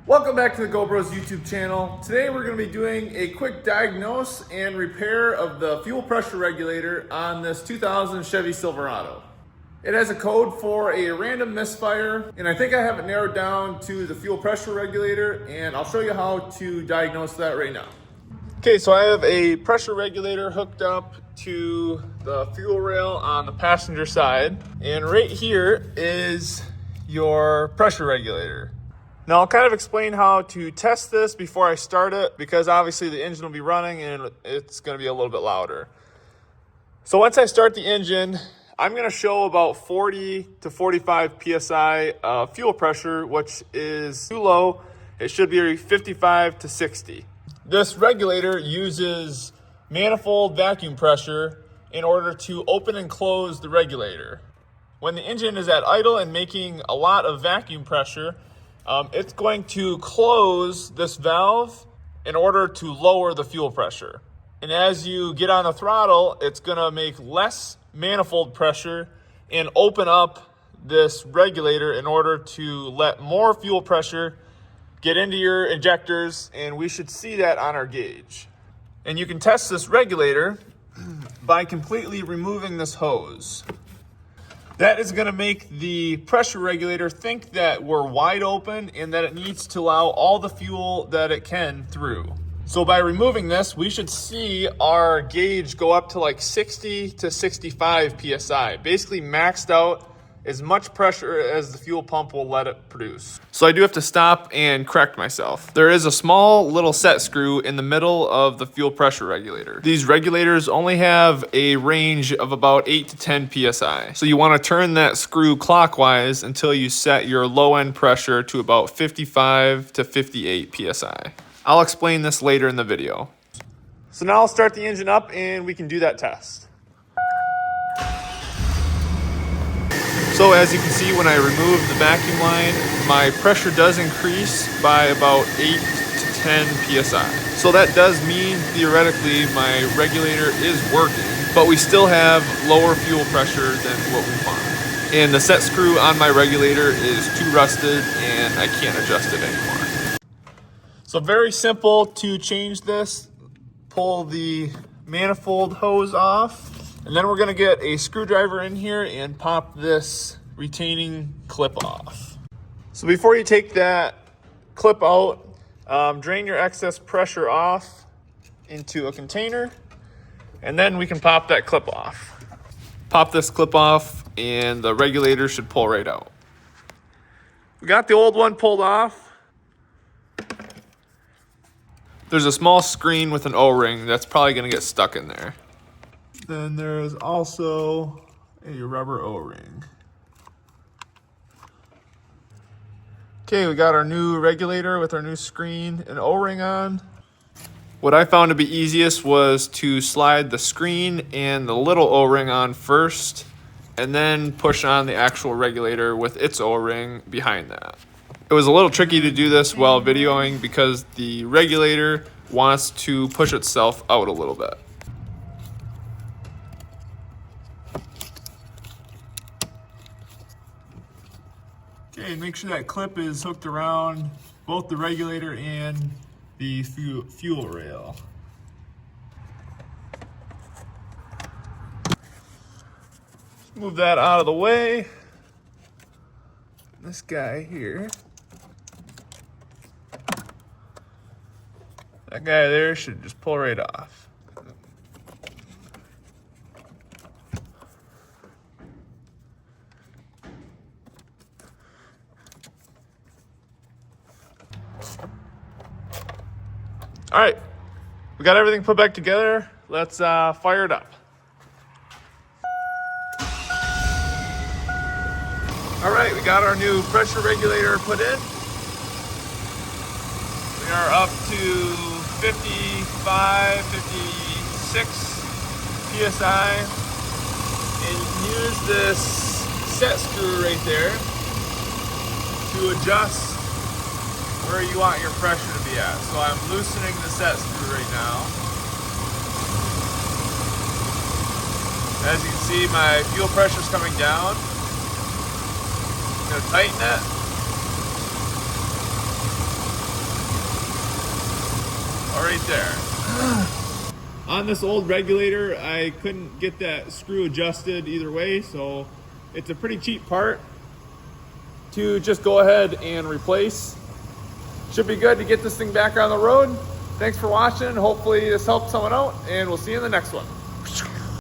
Welcome back to the GoBros YouTube channel. Today we're going to be doing a quick diagnose and repair of the fuel pressure regulator on this 2000 Chevy Silverado. It has a code for a random misfire, and I think I have it narrowed down to the fuel pressure regulator, and I'll show you how to diagnose that right now. Okay, so I have a pressure regulator hooked up to the fuel rail on the passenger side, and right here is your pressure regulator. Now I'll kind of explain how to test this before I start it, because obviously the engine will be running and it's going to be a little bit louder. So once I start the engine, I'm going to show about 40 to 45 psi fuel pressure, which is too low. It should be 55 to 60. This regulator uses manifold vacuum pressure in order to open and close the regulator. When the engine is at idle and making a lot of vacuum pressure, it's going to close this valve in order to lower the fuel pressure. And as you get on the throttle, it's going to make less manifold pressure and open up this regulator in order to let more fuel pressure get into your injectors, and we should see that on our gauge. And you can test this regulator by completely removing this hose. That is going to make the pressure regulator think that we're wide open and that it needs to allow all the fuel that it can through. So by removing this, we should see our gauge go up to like 60 to 65 psi, basically maxed out as much pressure as the fuel pump will let it produce. So I do have to stop and correct myself. There is a small little set screw in the middle of the fuel pressure regulator. These regulators only have a range of about 8 to 10 psi. So you want to turn that screw clockwise until you set your low end pressure to about 55 to 58 psi. I'll explain this later in the video. So now I'll start the engine up and we can do that test. So as you can see, when I remove the vacuum line, my pressure does increase by about 8 to 10 psi. So that does mean theoretically my regulator is working, but we still have lower fuel pressure than what we want. And the set screw on my regulator is too rusted and I can't adjust it anymore. So very simple to change this. Pull the manifold hose off. And then we're going to get a screwdriver in here and pop this retaining clip off. So before you take that clip out, drain your excess pressure off into a container, and then we can pop that clip off. Pop this clip off and the regulator should pull right out. We got the old one pulled off. There's a small screen with an O-ring that's probably going to get stuck in there. Then there's also a rubber O-ring. Okay, we got our new regulator with our new screen and O-ring on. What I found to be easiest was to slide the screen and the little O-ring on first, and then push on the actual regulator with its O-ring behind that. It was a little tricky to do this while videoing because the regulator wants to push itself out a little bit. Okay, make sure that clip is hooked around both the regulator and the fuel rail. Move that out of the way. This guy here. That guy there should just pull right off. All right, we got everything put back together. Let's fire it up. All right, we got our new pressure regulator put in. We are up to 55, 56 psi. And you can use this set screw right there to adjust where you want your pressure to be at. So I'm loosening the set screw right now. As you can see, my fuel pressure is coming down. I'm going to tighten it. right there. On this old regulator, I couldn't get that screw adjusted either way, so it's a pretty cheap part to just go ahead and replace. Should be good to get this thing back on the road. Thanks for watching. Hopefully this helped someone out, and we'll see you in the next one.